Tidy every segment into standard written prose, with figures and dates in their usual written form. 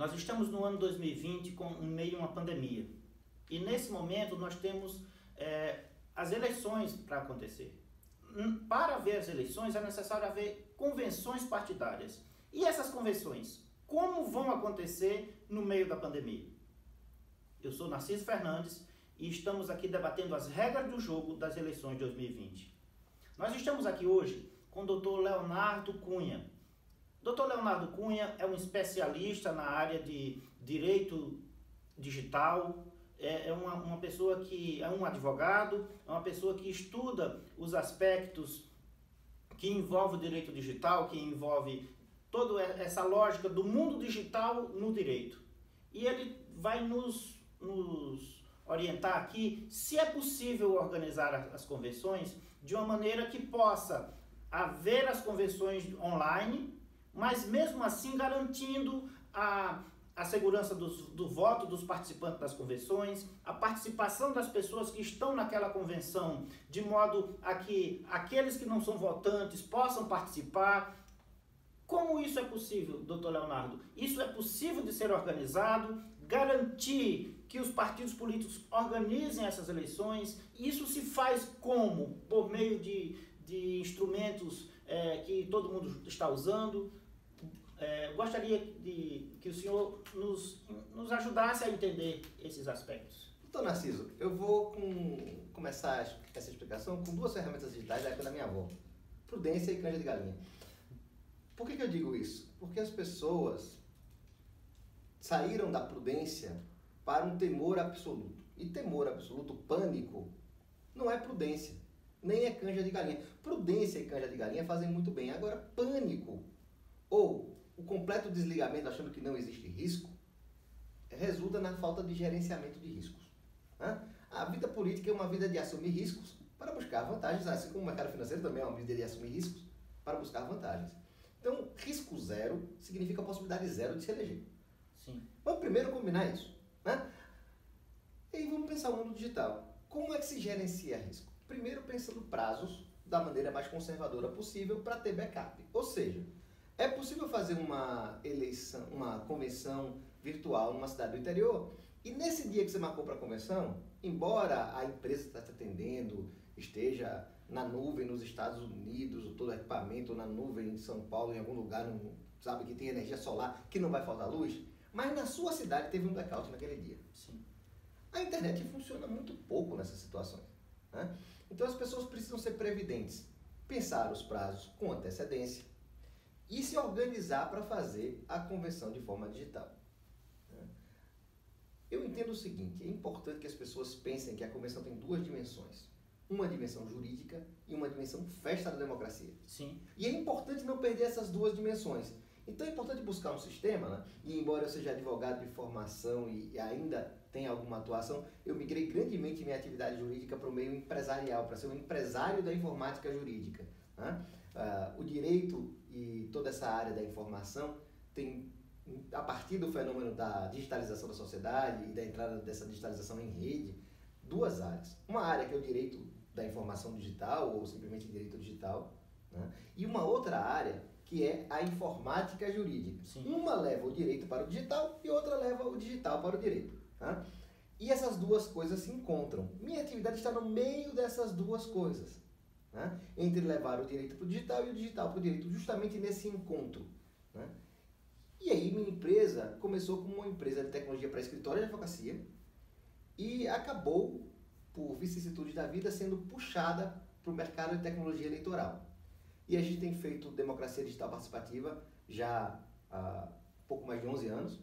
Nós estamos no ano 2020 em meio a uma pandemia. E nesse momento nós temos as eleições para acontecer. Para haver as eleições é necessário haver convenções partidárias. E essas convenções, como vão acontecer no meio da pandemia? Eu sou Narciso Fernandes e estamos aqui debatendo as regras do jogo das eleições de 2020. Nós estamos aqui hoje com o Dr. Leonardo Cunha. Dr. Leonardo Cunha é um especialista na área de direito digital, é uma pessoa que é um advogado, é uma pessoa que estuda os aspectos que envolvem o direito digital, que envolve toda essa lógica do mundo digital no direito. E ele vai nos orientar aqui se é possível organizar as convenções de uma maneira que possa haver as convenções online, mas mesmo assim garantindo a segurança do voto dos participantes das convenções, a participação das pessoas que estão naquela convenção, de modo a que aqueles que não são votantes possam participar. Como isso é possível, doutor Leonardo? Isso é possível de ser organizado, garantir que os partidos políticos organizem essas eleições. Isso se faz como? Por meio de instrumentos que todo mundo está usando. Gostaria que o senhor nos ajudasse a entender esses aspectos. Doutor Narciso, eu vou começar essa explicação com duas ferramentas digitais da época da minha avó: prudência e canja de galinha. Por que eu digo isso? Porque as pessoas saíram da prudência para um temor absoluto. E temor absoluto, pânico, não é prudência, nem é canja de galinha. Prudência e canja de galinha fazem muito bem. Agora, pânico ou o completo desligamento achando que não existe risco resulta na falta de gerenciamento de riscos. A vida política é uma vida de assumir riscos para buscar vantagens, assim como o mercado financeiro também é uma vida de assumir riscos para buscar vantagens. Então, risco zero significa a possibilidade zero de se eleger. Sim. Vamos primeiro combinar isso. E aí vamos pensar o mundo digital. Como é que se gerencia risco? Primeiro pensando prazos da maneira mais conservadora possível para ter backup. Ou seja, é possível fazer uma eleição, uma convenção virtual numa cidade do interior e nesse dia que você marcou para a convenção, embora a empresa que está te atendendo esteja na nuvem nos Estados Unidos, ou todo o equipamento na nuvem em São Paulo, em algum lugar, sabe, que tem energia solar, que não vai faltar luz, mas na sua cidade teve um blackout naquele dia. Sim. A internet funciona muito pouco nessas situações. Então as pessoas precisam ser previdentes, pensar os prazos com antecedência e se organizar para fazer a convenção de forma digital. Eu entendo o seguinte: é importante que as pessoas pensem que a convenção tem duas dimensões. Uma dimensão jurídica e uma dimensão festa da democracia. Sim. E é importante não perder essas duas dimensões. Então é importante buscar um sistema, e embora eu seja advogado de formação e ainda tenha alguma atuação, eu migrei grandemente minha atividade jurídica para o meio empresarial, para ser um empresário da informática jurídica. O direito e toda essa área da informação tem, a partir do fenômeno da digitalização da sociedade e da entrada dessa digitalização em rede, duas áreas. Uma área que é o direito da informação digital, ou simplesmente direito digital, e uma outra área que é a informática jurídica. Sim. Uma leva o direito para o digital e outra leva o digital para o direito. E essas duas coisas se encontram. Minha atividade está no meio dessas duas coisas. Entre levar o direito para o digital e o digital para o direito, justamente nesse encontro. E aí minha empresa começou como uma empresa de tecnologia para escritório de advocacia e acabou, por vicissitudes da vida, sendo puxada para o mercado de tecnologia eleitoral. E a gente tem feito democracia digital participativa já há pouco mais de 11 anos.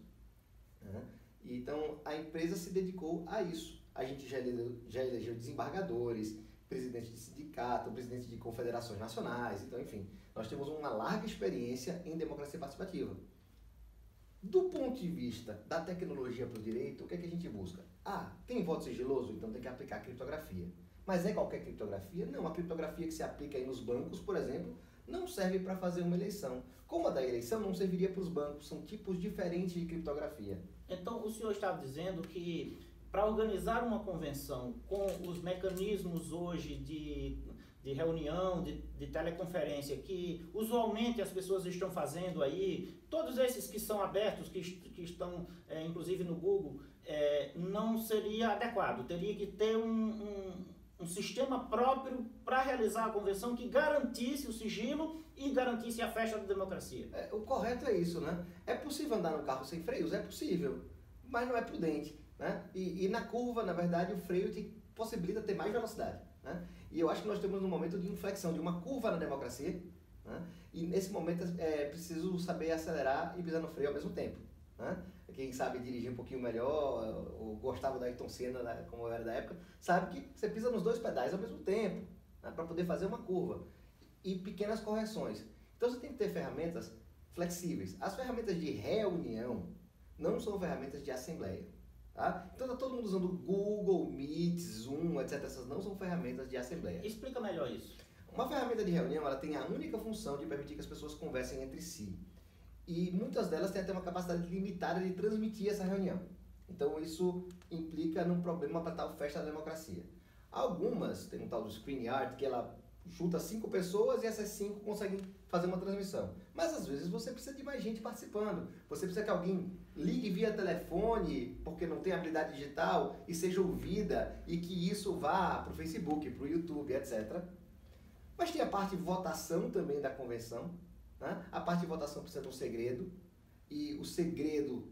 Então a empresa se dedicou a isso. A gente já elegeu desembargadores, presidente de sindicato, presidente de confederações nacionais. Então, enfim, nós temos uma larga experiência em democracia participativa. Do ponto de vista da tecnologia para o direito, o que é que a gente busca? Tem voto sigiloso? Então tem que aplicar criptografia. Mas é qualquer criptografia? Não, a criptografia que se aplica aí nos bancos, por exemplo, não serve para fazer uma eleição. Como a da eleição não serviria para os bancos, são tipos diferentes de criptografia. Então o senhor estava dizendo que para organizar uma convenção com os mecanismos hoje de reunião, de teleconferência, que usualmente as pessoas estão fazendo aí, todos esses que são abertos, que estão inclusive no Google, não seria adequado. Teria que ter um sistema próprio para realizar a convenção que garantisse o sigilo e garantisse a festa da democracia. O correto é isso, né? É possível andar no carro sem freios? É possível, mas não é prudente, né? E na curva, na verdade, o freio te possibilita ter mais velocidade, né? E eu acho que nós estamos num momento de inflexão, de uma curva na democracia, né? E nesse momento é preciso saber acelerar e pisar no freio ao mesmo tempo, né? Quem sabe dirigir um pouquinho melhor, ou gostava da Ayrton Senna, né, como eu era da época, sabe que você pisa nos 2 pedais ao mesmo tempo, né, para poder fazer uma curva. E pequenas correções. Então você tem que ter ferramentas flexíveis. As ferramentas de reunião não são ferramentas de assembleia. Tá? Então está todo mundo usando Google, Meet, Zoom, etc. Essas não são ferramentas de assembleia. Explica melhor isso. Uma ferramenta de reunião, ela tem a única função de permitir que as pessoas conversem entre si. E muitas delas têm até uma capacidade limitada de transmitir essa reunião. Então isso implica num problema para tal festa da democracia. Algumas, tem um tal do ScreenYard, que ela junta 5 pessoas e essas 5 conseguem fazer uma transmissão. Mas às vezes você precisa de mais gente participando. Você precisa que alguém ligue via telefone, porque não tem habilidade digital, e seja ouvida, e que isso vá para o Facebook, para o YouTube, etc. Mas tem a parte de votação também da convenção, né? A parte de votação precisa de um segredo, e o segredo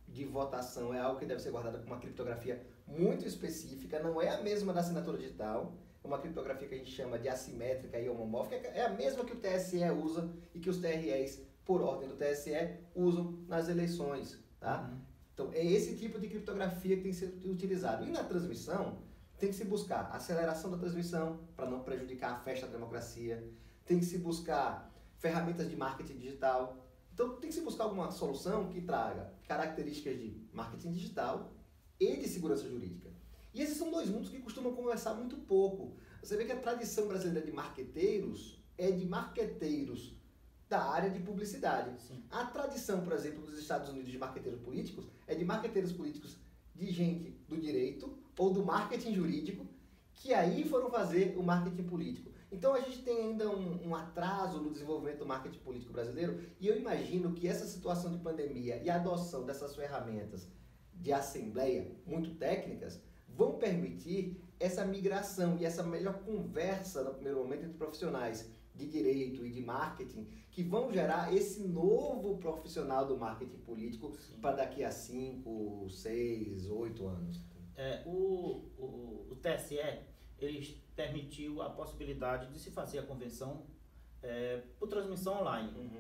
de votação é algo que deve ser guardado com uma criptografia muito específica, não é a mesma da assinatura digital, é uma criptografia que a gente chama de assimétrica e homomórfica, é a mesma que o TSE usa e que os TREs, por ordem do TSE, usam nas eleições, tá? Então, é esse tipo de criptografia que tem que ser utilizado. E na transmissão, tem que se buscar a aceleração da transmissão, para não prejudicar a festa da democracia, tem que se buscar ferramentas de marketing digital. Então, tem que se buscar alguma solução que traga características de marketing digital e de segurança jurídica. E esses são 2 mundos que costumam conversar muito pouco. Você vê que a tradição brasileira de marqueteiros é de marqueteiros da área de publicidade. Sim. A tradição, por exemplo, dos Estados Unidos de marqueteiros políticos é de marqueteiros políticos de gente do direito ou do marketing jurídico, que aí foram fazer o marketing político. Então a gente tem ainda um atraso no desenvolvimento do marketing político brasileiro, e eu imagino que essa situação de pandemia e a adoção dessas ferramentas de assembleia muito técnicas vão permitir essa migração e essa melhor conversa no primeiro momento entre profissionais de direito e de marketing, que vão gerar esse novo profissional do marketing político para daqui a 5, 6, 8 anos. O TSE, ele permitiu a possibilidade de se fazer a convenção por transmissão online.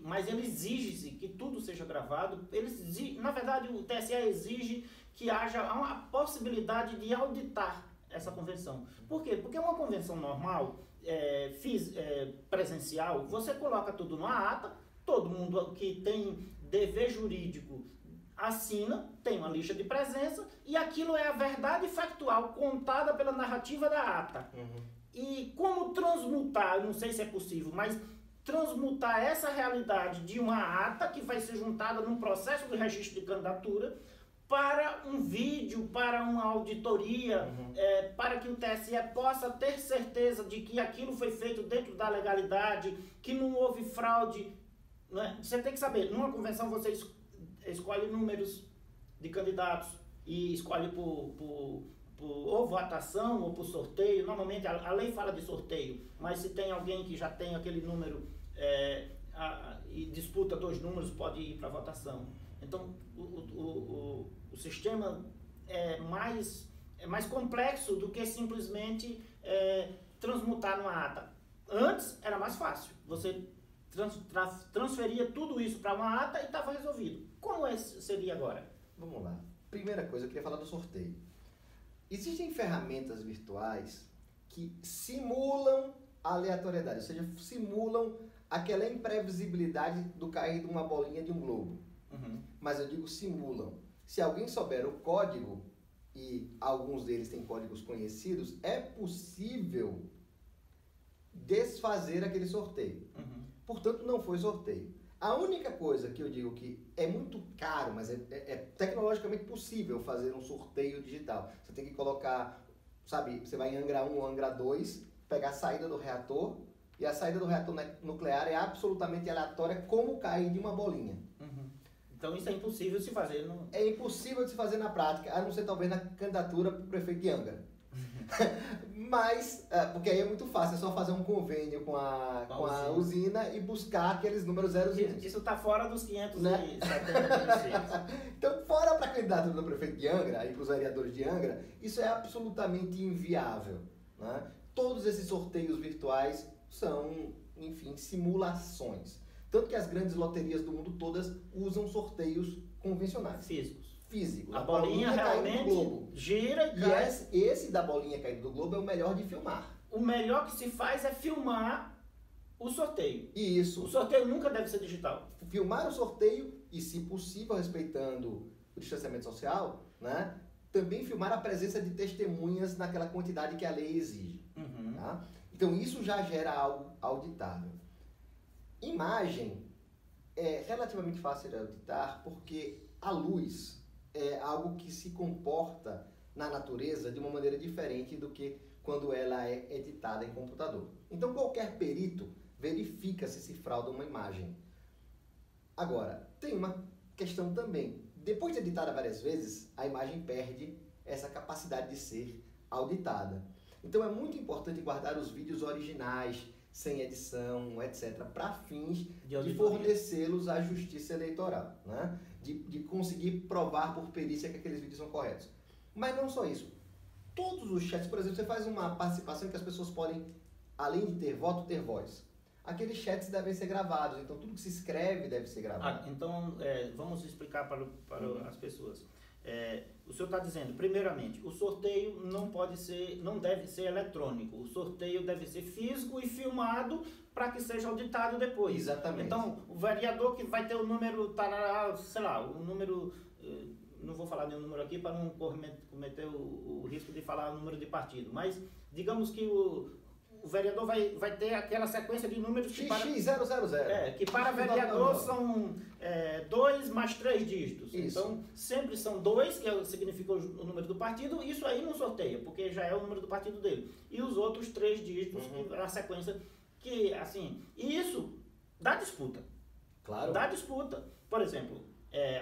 Mas ele exige que tudo seja gravado. Na verdade, o TSE exige que haja uma possibilidade de auditar essa convenção. Por quê? Porque uma convenção normal, presencial, você coloca tudo numa ata, todo mundo que tem dever jurídico assina, tem uma lista de presença, e aquilo é a verdade factual contada pela narrativa da ata. E como transmutar, eu não sei se é possível, mas transmutar essa realidade de uma ata que vai ser juntada num processo de registro de candidatura para um vídeo, para uma auditoria, para que o TSE possa ter certeza de que aquilo foi feito dentro da legalidade, que não houve fraude. Né? Você tem que saber, numa convenção você escolhe números de candidatos e escolhe por ou votação ou por sorteio. Normalmente a lei fala de sorteio, mas se tem alguém que já tem aquele número e disputa 2 números, pode ir para votação. Então o sistema é mais complexo do que simplesmente transmutar numa ata. Antes era mais fácil, você transferia tudo isso para uma ata e estava resolvido. Como seria agora? Vamos lá. Primeira coisa, eu queria falar do sorteio. Existem ferramentas virtuais que simulam a aleatoriedade, ou seja, simulam aquela imprevisibilidade do cair de uma bolinha de um globo. Mas eu digo simulam. Se alguém souber o código, e alguns deles têm códigos conhecidos, é possível desfazer aquele sorteio. Portanto, não foi sorteio. A única coisa que eu digo que é muito caro, mas é tecnologicamente possível fazer um sorteio digital. Você tem que colocar sabe, você vai em Angra 1 ou Angra 2, pegar a saída do reator, e a saída do reator nuclear é absolutamente aleatória, como cair de uma bolinha. Uhum. Então isso é impossível de se fazer. Não... É impossível de se fazer na prática, a não ser talvez na candidatura para o prefeito de Angra. Mas, porque aí é muito fácil, é só fazer um convênio com a usina e buscar aqueles números zerozinhos. Isso está fora dos 570 né? Então, fora para a candidatura do prefeito de Angra e para os vereadores de Angra, isso é absolutamente inviável. Né? Todos esses sorteios virtuais são, enfim, simulações. Tanto que as grandes loterias do mundo todas usam sorteios convencionais. Físicos. A bolinha realmente do globo. Gira e cai. E esse da bolinha caindo do globo é o melhor de filmar. O melhor que se faz é filmar o sorteio. Isso. O sorteio nunca deve ser digital. Filmar o sorteio e, se possível, respeitando o distanciamento social, né? Também filmar a presença de testemunhas naquela quantidade que a lei exige. Uhum. Tá? Então, isso já gera algo auditável. Imagem é relativamente fácil de auditar porque a luz é algo que se comporta na natureza de uma maneira diferente do que quando ela é editada em computador. Então, qualquer perito verifica se se frauda uma imagem. Agora, tem uma questão também. Depois de editada várias vezes, a imagem perde essa capacidade de ser auditada. Então, é muito importante guardar os vídeos originais, sem edição, etc., para fins de fornecê-los à justiça eleitoral, né? De conseguir provar por perícia que aqueles vídeos são corretos. Mas não só isso. Todos os chats, por exemplo, você faz uma participação que as pessoas podem, além de ter voto, ter voz. Aqueles chats devem ser gravados, então tudo que se escreve deve ser gravado. Então, vamos explicar para as pessoas. O senhor está dizendo, primeiramente, o sorteio não deve ser eletrônico. O sorteio deve ser físico e filmado para que seja auditado depois. Exatamente. Então, o vereador que vai ter o número, sei lá, o número... Não vou falar nenhum número aqui para não cometer o risco de falar o número de partido, mas digamos que o vereador vai ter aquela sequência de números que que para vereador são 2 mais 3 dígitos. Isso. Então, sempre são 2, que significa o número do partido, isso aí não sorteia, porque já é o número do partido dele. E os outros 3 dígitos, que é a sequência que, assim, e isso dá disputa. Claro. Dá disputa. Por exemplo,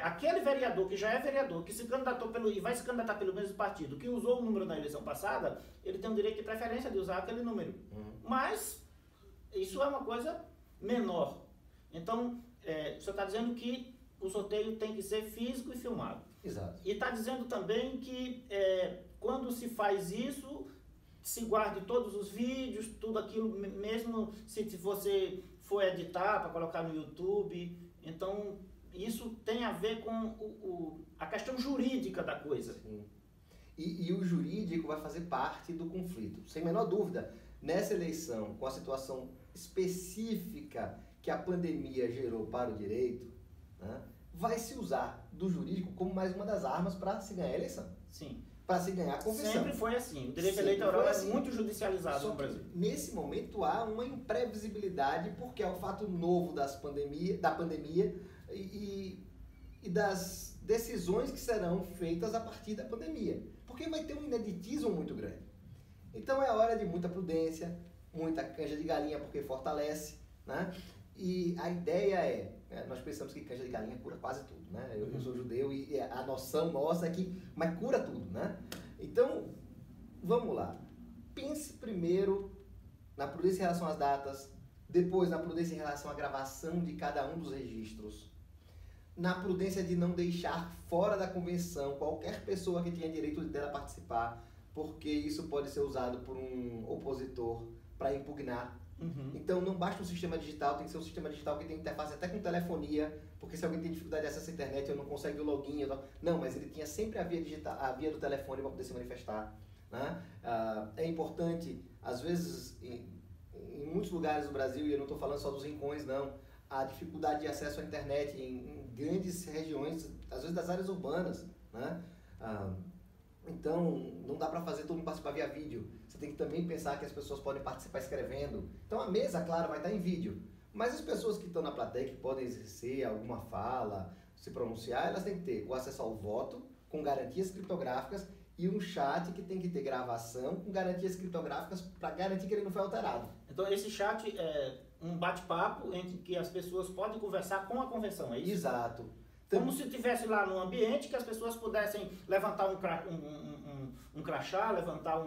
aquele vereador que já é vereador, que se candidatou e vai se candidatar pelo mesmo partido, que usou o número na eleição passada, ele tem o direito de preferência de usar aquele número. Mas isso é uma coisa menor. Então, o senhor está dizendo que o sorteio tem que ser físico e filmado. Exato. E está dizendo também que quando se faz isso, se guarde todos os vídeos, tudo aquilo, mesmo se você for editar para colocar no YouTube. Então, isso tem a ver com a questão jurídica da coisa. Sim. E o jurídico vai fazer parte do conflito. Sem a menor dúvida, nessa eleição, com a situação específica que a pandemia gerou para o direito, né, vai se usar do jurídico como mais uma das armas para se ganhar a eleição. Sim. Para se ganhar a convenção. Sempre foi assim. O direito eleitoral é muito judicializado no Brasil. Nesse momento há uma imprevisibilidade porque é o fato novo da pandemia e das decisões que serão feitas a partir da pandemia. Porque vai ter um ineditismo muito grande. Então é hora de muita prudência, muita canja de galinha porque fortalece, né? E a ideia nós pensamos que canja de galinha cura quase tudo, né? Eu sou judeu e a noção nossa é que, mas cura tudo, né? Então, vamos lá. Pense primeiro na prudência em relação às datas, depois na prudência em relação à gravação de cada um dos registros, na prudência de não deixar fora da convenção qualquer pessoa que tenha direito dela participar, porque isso pode ser usado por um opositor para impugnar. Então, não basta um sistema digital, tem que ser um sistema digital que tem interface até com telefonia, porque se alguém tem dificuldade de acesso à internet, eu não consegue o login. Não, mas ele tinha sempre a via do telefone para poder se manifestar. Né? É importante, às vezes, em muitos lugares do Brasil, e eu não estou falando só dos rincões, não, a dificuldade de acesso à internet em grandes regiões, às vezes das áreas urbanas, né? Então, não dá para fazer todo mundo participar via vídeo. Você tem que também pensar que as pessoas podem participar escrevendo. Então, a mesa, claro, vai estar em vídeo. Mas as pessoas que estão na plateia, que podem exercer alguma fala, se pronunciar, elas têm que ter o acesso ao voto, com garantias criptográficas e um chat que tem que ter gravação com garantias criptográficas para garantir que ele não foi alterado. Então esse chat é um bate-papo entre que as pessoas podem conversar com a convenção, é isso? Exato. Como se estivesse lá num ambiente que as pessoas pudessem levantar um crachá, levantar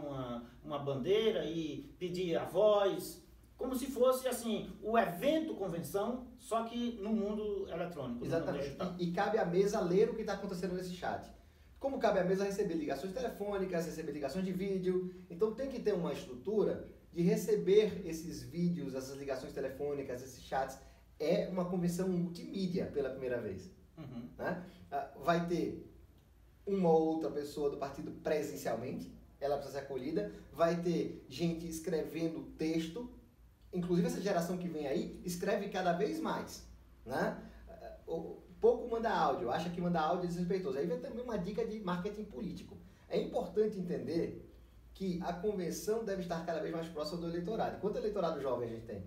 uma bandeira e pedir a voz, como se fosse assim, o evento convenção, só que no mundo eletrônico. Exatamente. E cabe à mesa ler o que está acontecendo nesse chat. Como cabe à mesa receber ligações telefônicas, receber ligações de vídeo, então tem que ter uma estrutura de receber esses vídeos, essas ligações telefônicas, esses chats. É uma convenção multimídia pela primeira vez. Uhum. Né? Vai ter uma ou outra pessoa do partido presencialmente, ela precisa ser acolhida, vai ter gente escrevendo texto, inclusive essa geração que vem aí escreve cada vez mais, né? Pouco manda áudio, acha que mandar áudio é desrespeitoso. Aí vem também uma dica de marketing político. É importante entender que a convenção deve estar cada vez mais próxima do eleitorado. Quanto eleitorado jovem a gente tem?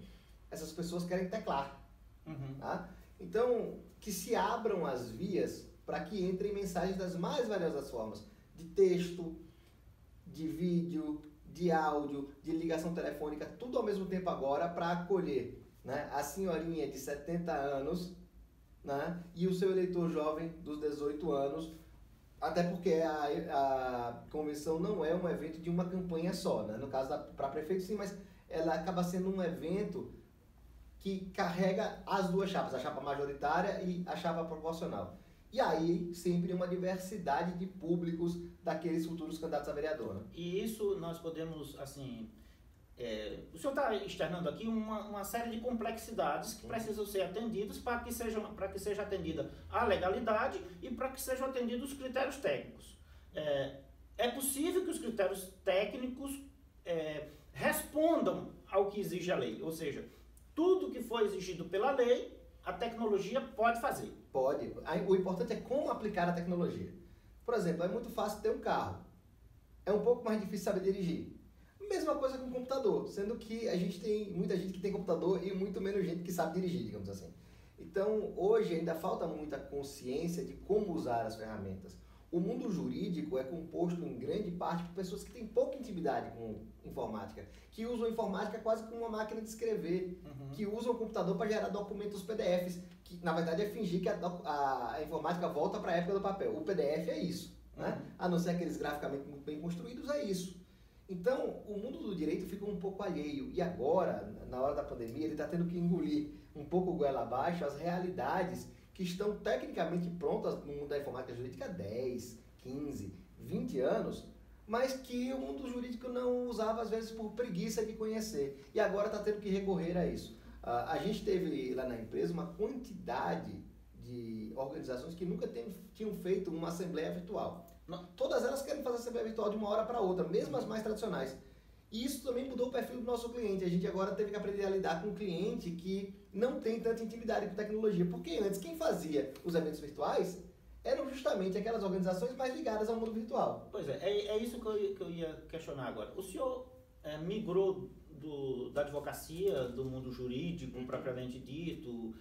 Essas pessoas querem teclar. Uhum. Tá? Então, que se abram as vias para que entrem mensagens das mais variadas formas, de texto, de vídeo, de áudio, de ligação telefônica, tudo ao mesmo tempo agora para acolher, né, a senhorinha de 70 anos, né, e o seu eleitor jovem dos 18 anos, até porque a convenção não é um evento de uma campanha só, né? No caso para prefeito sim, mas ela acaba sendo um evento que carrega as duas chapas, a chapa majoritária e a chapa proporcional. E aí sempre uma diversidade de públicos daqueles futuros candidatos a vereador. Né? E isso nós podemos, assim, o senhor está externando aqui uma série de complexidades que precisam ser atendidas para que seja atendida a legalidade e para que sejam atendidos os critérios técnicos. É possível que os critérios técnicos respondam ao que exige a lei, ou seja, tudo que for exigido pela lei, a tecnologia pode fazer. Pode. O importante é como aplicar a tecnologia. Por exemplo, é muito fácil ter um carro. É um pouco mais difícil saber dirigir. Mesma coisa com o computador, sendo que a gente tem muita gente que tem computador e muito menos gente que sabe dirigir, digamos assim. Então, hoje ainda falta muita consciência de como usar as ferramentas. O mundo jurídico é composto em grande parte por pessoas que têm pouca intimidade com informática, que usam a informática quase como uma máquina de escrever, que usam o computador para gerar documentos PDFs, que na verdade é fingir que a informática volta para a época do papel. O PDF é isso, né? A não ser aqueles graficamente muito bem construídos, é isso. Então, o mundo do direito ficou um pouco alheio. E agora, na hora da pandemia, ele está tendo que engolir um pouco o goela abaixo as realidades que estão tecnicamente prontas no mundo da informática jurídica há 10, 15, 20 anos, mas que o mundo jurídico não usava, às vezes, por preguiça de conhecer. E agora está tendo que recorrer a isso. A gente teve lá na empresa uma quantidade de organizações que nunca tinham feito uma assembleia virtual. Todas elas querem fazer assembleia virtual de uma hora para outra, mesmo as mais tradicionais. E isso também mudou o perfil do nosso cliente. A gente agora teve que aprender a lidar com um cliente que não tem tanta intimidade com tecnologia. Porque antes, quem fazia os eventos virtuais eram justamente aquelas organizações mais ligadas ao mundo virtual. Pois é isso que eu ia questionar agora. O senhor migrou da advocacia, do mundo jurídico, propriamente dito,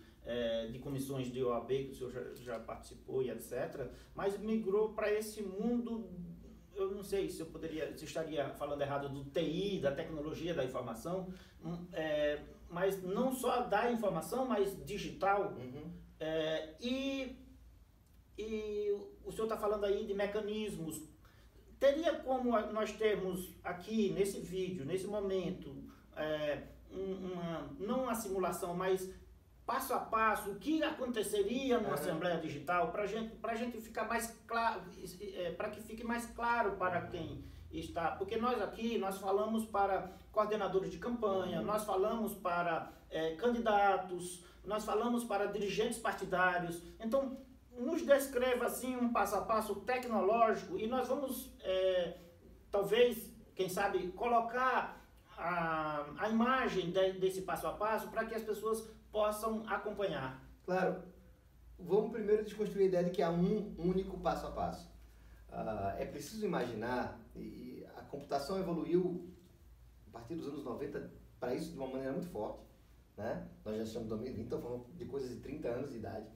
de comissões de OAB, que o senhor já participou e etc., mas migrou para esse mundo, eu não sei se se estaria falando errado, do TI, da tecnologia da informação, mas não só da informação, mas digital. E o senhor está falando aí de mecanismos. Teria como nós termos aqui, nesse vídeo, nesse momento, não uma simulação, mas passo a passo, o que aconteceria numa Assembleia Digital, para a gente ficar mais claro, para que fique mais claro para quem está, porque nós aqui, nós falamos para coordenadores de campanha, nós falamos para candidatos, nós falamos para dirigentes partidários, então nos descreva assim um passo a passo tecnológico e nós vamos, talvez, quem sabe, colocar a imagem desse passo a passo para que as pessoas possam acompanhar. Claro. Vamos primeiro desconstruir a ideia de que há um único passo a passo. É preciso imaginar, e a computação evoluiu a partir dos anos 90 para isso de uma maneira muito forte, né? Nós já estamos em 2020, então falando de coisas de 30 anos de idade,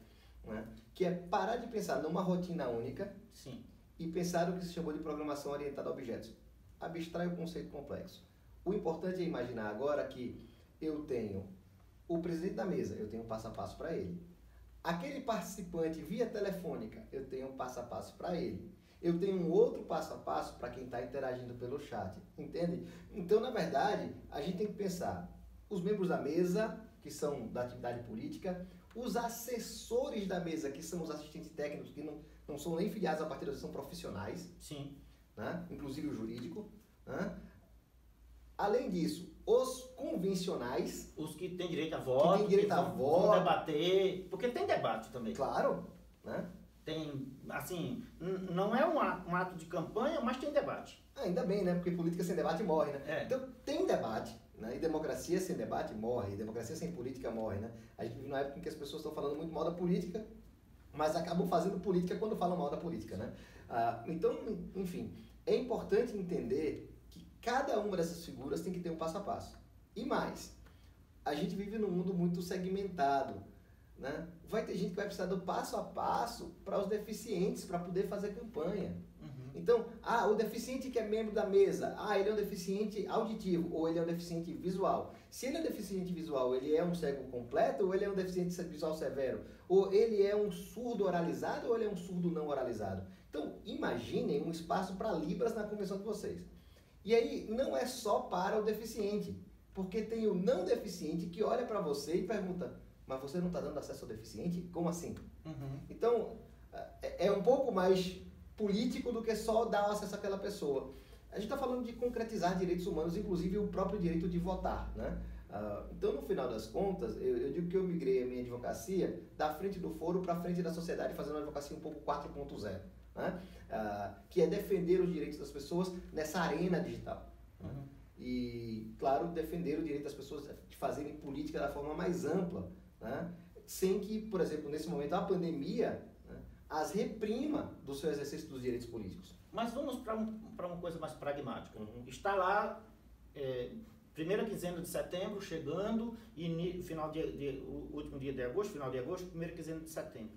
né? Que é parar de pensar numa rotina única. Sim. e pensaram o que se chamou de programação orientada a objetos. Abstrai o conceito complexo. O importante é imaginar agora que eu tenho o presidente da mesa, eu tenho um passo a passo para ele. Aquele participante via telefônica, eu tenho um passo a passo para ele. Eu tenho um outro passo a passo para quem está interagindo pelo chat, entende? Então, na verdade, a gente tem que pensar os membros da mesa, que são da atividade política, os assessores da mesa, que são os assistentes técnicos, que não são nem filiados a partido, são profissionais. Sim. Né? Inclusive o jurídico. Né? Além disso, os convencionais. Os que têm direito a voto, que têm direito a voto. Vão debater, porque tem debate também. Claro. Né? Tem, assim, não é um ato de campanha, mas tem debate. Ainda bem, né? Porque política sem debate morre, né? É. Então, tem debate. Né? E democracia sem debate morre. E democracia sem política morre, né? A gente vive numa época em que as pessoas estão falando muito mal da política, mas acabam fazendo política quando falam mal da política, né? Então, enfim, é importante entender que cada uma dessas figuras tem que ter um passo a passo. E mais, a gente vive num mundo muito segmentado, né? Vai ter gente que vai precisar do passo a passo para os deficientes, para poder fazer campanha. Então, o deficiente que é membro da mesa, ele é um deficiente auditivo ou ele é um deficiente visual. Se ele é um deficiente visual, ele é um cego completo ou ele é um deficiente visual severo? Ou ele é um surdo oralizado ou ele é um surdo não oralizado? Então, imaginem um espaço para Libras na convenção de vocês. E aí, não é só para o deficiente, porque tem o não deficiente que olha para você e pergunta, mas você não está dando acesso ao deficiente? Como assim? Então, é um pouco mais político do que só dar acesso àquela pessoa. A gente está falando de concretizar direitos humanos, inclusive o próprio direito de votar, né? Então, no final das contas, eu digo que eu migrei a minha advocacia da frente do foro para a frente da sociedade, fazendo uma advocacia um pouco 4.0, né? Que é defender os direitos das pessoas nessa arena digital. E, claro, defender o direito das pessoas de fazerem política da forma mais ampla, né? Sem que, por exemplo, nesse momento, a pandemia as reprima do seu exercício dos direitos políticos. Mas vamos para uma coisa mais pragmática. Está lá, primeira quinzena de setembro, chegando, e o último dia de agosto, final de agosto, primeira quinzena de setembro.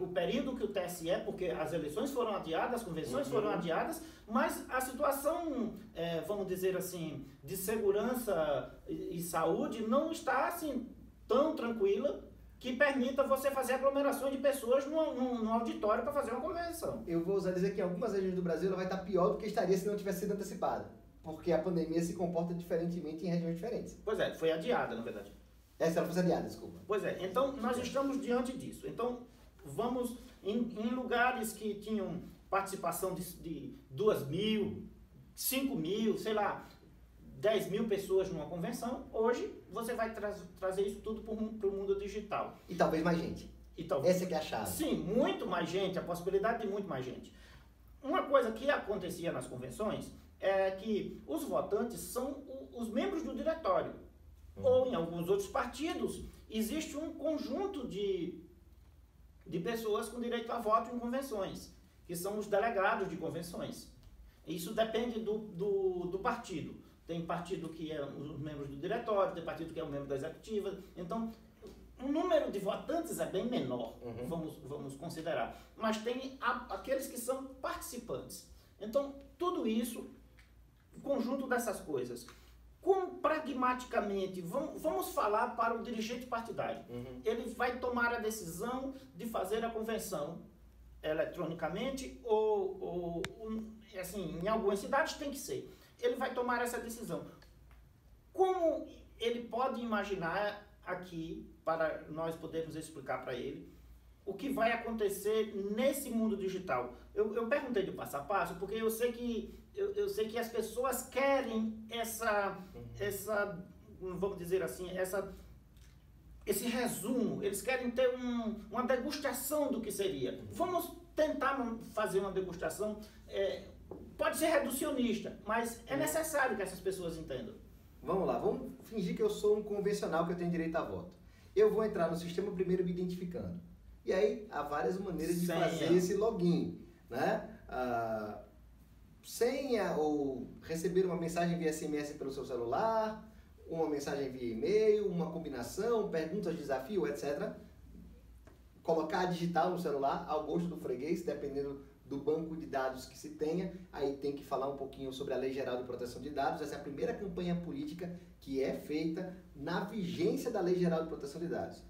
O período que o TSE, porque as eleições foram adiadas, as convenções foram adiadas, mas a situação, vamos dizer assim, de segurança e saúde não está assim tão tranquila que permita você fazer aglomerações de pessoas num auditório para fazer uma convenção. Eu vou usar dizer que em algumas regiões do Brasil ela vai estar pior do que estaria se não tivesse sido antecipada, porque a pandemia se comporta diferentemente em regiões diferentes. Pois é, foi adiada, na verdade. Se ela fosse adiada, desculpa. Pois é, então nós estamos diante disso. Então, vamos em lugares que tinham participação de 2.000, 5.000, sei lá, 10.000 pessoas numa convenção, hoje você vai trazer isso tudo para o mundo digital. E talvez mais gente. Essa que é a chave. Sim, muito mais gente, a possibilidade de muito mais gente. Uma coisa que acontecia nas convenções é que os votantes são os membros do diretório. Ou em alguns outros partidos, existe um conjunto de pessoas com direito a voto em convenções, que são os delegados de convenções. Isso depende do partido. Tem partido que é os membros do diretório, tem partido que é o membro da executiva. Então, o número de votantes é bem menor, vamos considerar. Mas tem aqueles que são participantes. Então, tudo isso, o conjunto dessas coisas. Como pragmaticamente, vamos falar para o dirigente partidário. Ele vai tomar a decisão de fazer a convenção eletronicamente ou assim, em algumas cidades tem que ser. Ele vai tomar essa decisão. Como ele pode imaginar aqui, para nós podermos explicar para ele, o que vai acontecer nesse mundo digital? Eu perguntei do passo a passo, porque eu sei que as pessoas querem essa vamos dizer assim, esse resumo, eles querem ter uma degustação do que seria. Vamos tentar fazer uma degustação, pode ser reducionista, mas é necessário que essas pessoas entendam. Vamos lá, vamos fingir que eu sou um convencional, que eu tenho direito a voto. Eu vou entrar no sistema primeiro me identificando. E aí, há várias maneiras de fazer esse login, né? Senha ou receber uma mensagem via SMS pelo seu celular, uma mensagem via e-mail, uma combinação, perguntas, desafio, etc. Colocar digital no celular, ao gosto do freguês, dependendo do banco de dados que se tenha, aí tem que falar um pouquinho sobre a Lei Geral de Proteção de Dados. Essa é a primeira campanha política que é feita na vigência da Lei Geral de Proteção de Dados.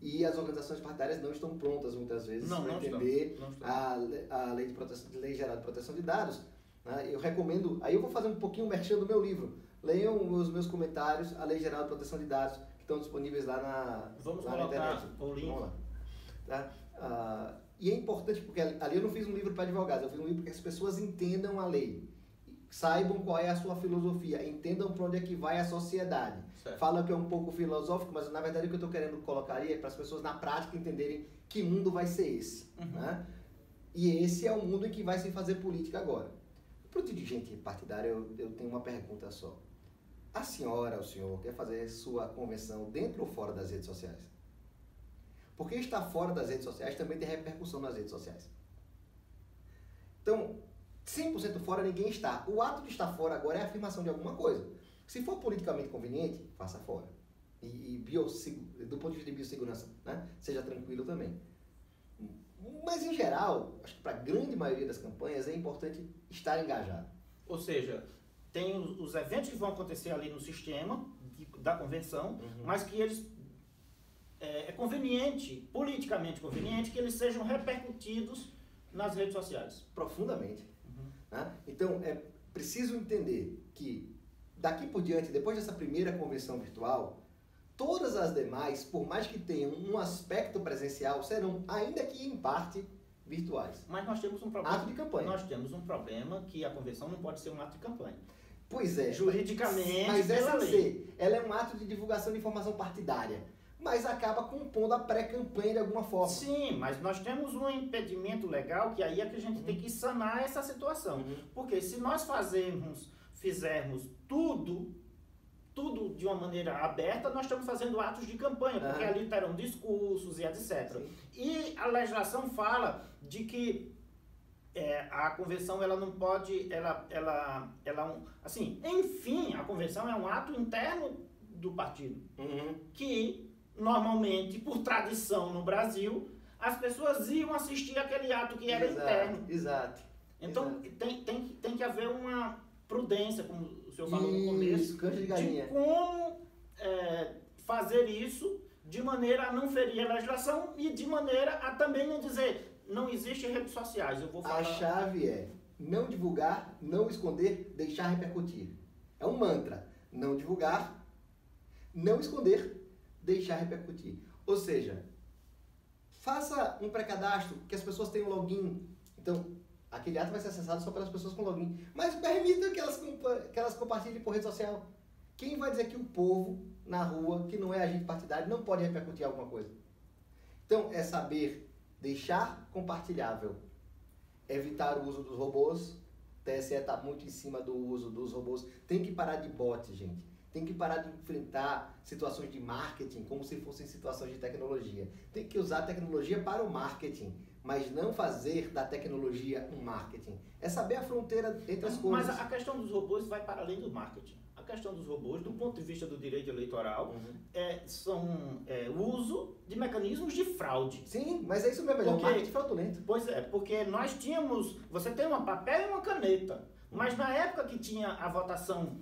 E as organizações partidárias não estão prontas, muitas vezes, para entender a Lei Geral de Proteção de Dados. Né? Eu recomendo, aí eu vou fazer um pouquinho merchan do meu livro. Leiam os meus comentários, a Lei Geral de Proteção de Dados, que estão disponíveis lá na internet. O link. Vamos lá. Tá? E é importante, porque ali eu não fiz um livro para advogados, eu fiz um livro para que as pessoas entendam a lei, saibam qual é a sua filosofia, entendam para onde é que vai a sociedade. Certo. Fala que é um pouco filosófico, mas na verdade o que eu estou querendo colocar aí é para as pessoas na prática entenderem que mundo vai ser esse. Né? E esse é o mundo em que vai se fazer política agora. Para o dirigente partidário, eu tenho uma pergunta só. A senhora, o senhor, quer fazer sua convenção dentro ou fora das redes sociais? Porque estar fora das redes sociais também tem repercussão nas redes sociais. Então, 100% fora ninguém está. O ato de estar fora agora é a afirmação de alguma coisa. Se for politicamente conveniente, faça fora. E do ponto de vista de biossegurança, né? Seja tranquilo também. Mas, em geral, acho que para a grande maioria das campanhas é importante estar engajado. Ou seja, tem os eventos que vão acontecer ali no sistema da convenção, mas que eles é conveniente, politicamente conveniente, que eles sejam repercutidos nas redes sociais. Profundamente. Né? Então, é preciso entender que daqui por diante, depois dessa primeira convenção virtual, todas as demais, por mais que tenham um aspecto presencial, serão, ainda que em parte, virtuais. Mas nós temos um problema. Ato de campanha. Nós temos um problema que a convenção não pode ser um ato de campanha. Pois é. Juridicamente, mas pela lei. Ela é um ato de divulgação de informação partidária, mas acaba compondo a pré-campanha de alguma forma. Sim, mas nós temos um impedimento legal que aí é que a gente tem que sanar essa situação. Porque se nós fizermos tudo de uma maneira aberta, nós estamos fazendo atos de campanha, porque ali terão discursos e etc. Sim. E a legislação fala de que a convenção ela não pode, assim, enfim, a convenção é um ato interno do partido, que normalmente, por tradição no Brasil, as pessoas iam assistir aquele ato que era interno. Exato. Então, tem que haver uma prudência, como o senhor falou no começo, de como fazer isso de maneira a não ferir a legislação e de maneira a também não dizer, não existem redes sociais. Eu vou falar... A chave é não divulgar, não esconder, deixar repercutir. É um mantra. Não divulgar, não esconder, deixar repercutir. Ou seja, faça um pré-cadastro, que as pessoas tenham login. Então, aquele ato vai ser acessado só pelas pessoas com login. Mas permita que elas compartilhem por rede social. Quem vai dizer que o povo na rua, que não é agente partidário, não pode repercutir alguma coisa? Então, é saber deixar compartilhável, evitar o uso dos robôs. O TSE está muito em cima do uso dos robôs. Tem que parar de bot, gente. Tem que parar de enfrentar situações de marketing como se fossem situações de tecnologia. Tem que usar a tecnologia para o marketing, mas não fazer da tecnologia um marketing. É saber a fronteira entre as coisas. Mas a questão dos robôs vai para além do marketing. A questão dos robôs, do ponto de vista do direito eleitoral, são uso de mecanismos de fraude. Sim, mas é isso mesmo, é um marketing fraudulento. Pois é, porque nós tínhamos... Você tem um papel e uma caneta, mas na época que tinha a votação...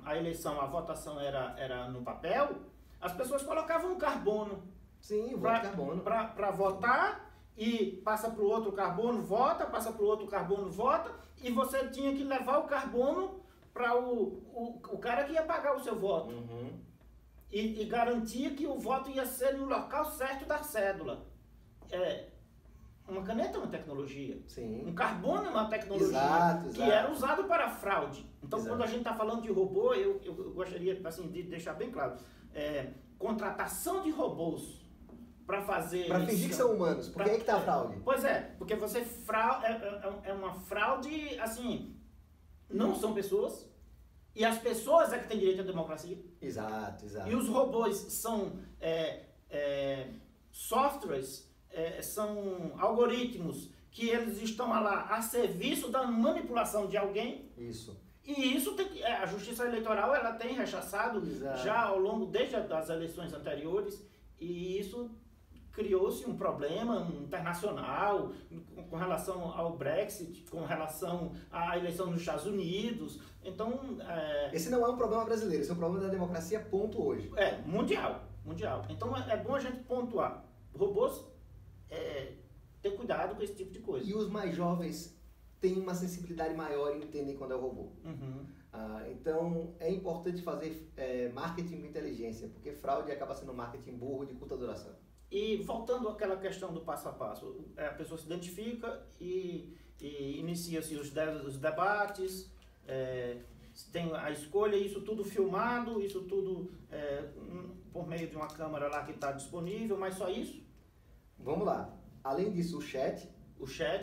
a eleição, a votação era no papel, as pessoas colocavam um carbono. Sim, o voto carbono. Para votar, e passa para o outro carbono, vota, passa para o outro carbono, vota, e você tinha que levar o carbono para o cara que ia pagar o seu voto. E garantia que o voto ia ser no local certo da cédula. Uma caneta é uma tecnologia. Sim. Um carbono é uma tecnologia. Exato. Que era usado para fraude. Então, quando a gente está falando de robô, eu gostaria assim, de deixar bem claro. Contratação de robôs para fazer... Para fingir que são humanos. Por que é que está a fraude? Pois é, porque você é uma fraude, assim, não são pessoas, e as pessoas é que têm direito à democracia. Exato. E os robôs são softwares, são algoritmos que eles estão lá a serviço da manipulação de alguém. Isso. E isso a Justiça Eleitoral ela tem rechaçado já ao longo, desde as eleições anteriores, e isso criou-se um problema internacional com relação ao Brexit, com relação à eleição nos Estados Unidos. Então, esse não é um problema brasileiro, esse é um problema da democracia, ponto, hoje. Mundial. Então, é bom a gente pontuar. Robôs, ter cuidado com esse tipo de coisa. E os mais jovens têm uma sensibilidade maior e entendem quando é o robô. Uhum. Então, é importante fazer marketing com inteligência, porque fraude acaba sendo marketing burro de curta duração. E voltando àquela questão do passo a passo, a pessoa se identifica e inicia-se os debates, tem a escolha, isso tudo filmado, isso tudo por meio de uma câmera lá que está disponível, mas só isso? Vamos lá. Além disso, o chat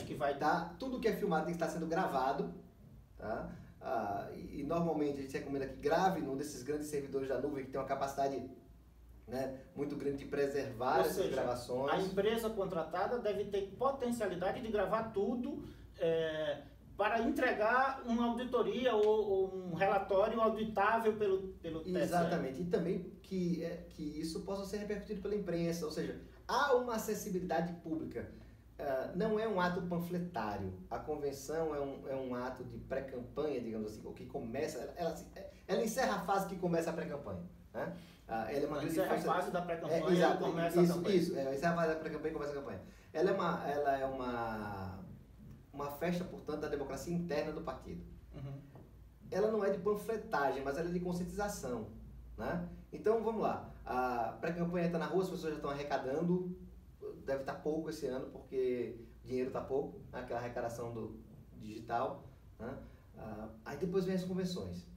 que vai dar... Tudo que é filmado tem que estar sendo gravado, tá? E normalmente a gente recomenda que grave num desses grandes servidores da nuvem que tem uma capacidade, né, muito grande de preservar essas gravações. A empresa contratada deve ter potencialidade de gravar tudo para entregar uma auditoria ou um relatório auditável pelo TSE. Exatamente. E também que isso possa ser repercutido pela imprensa, ou seja, há uma acessibilidade pública. Não é um ato panfletário. A convenção é um ato de pré-campanha, digamos assim, o que começa... Ela encerra a fase que começa a pré-campanha, né? Ela é uma encerra a fase da pré-campanha e começa a campanha. Encerra a fase da pré-campanha e começa a campanha. Ela é uma festa, portanto, da democracia interna do partido. Uhum. Ela não é de panfletagem, mas ela é de conscientização, né? Então, vamos lá. A pré-campanha está na rua, as pessoas já estão arrecadando. Deve estar pouco esse ano, porque dinheiro está pouco, aquela arrecadação do digital, né? Aí depois vem as convenções.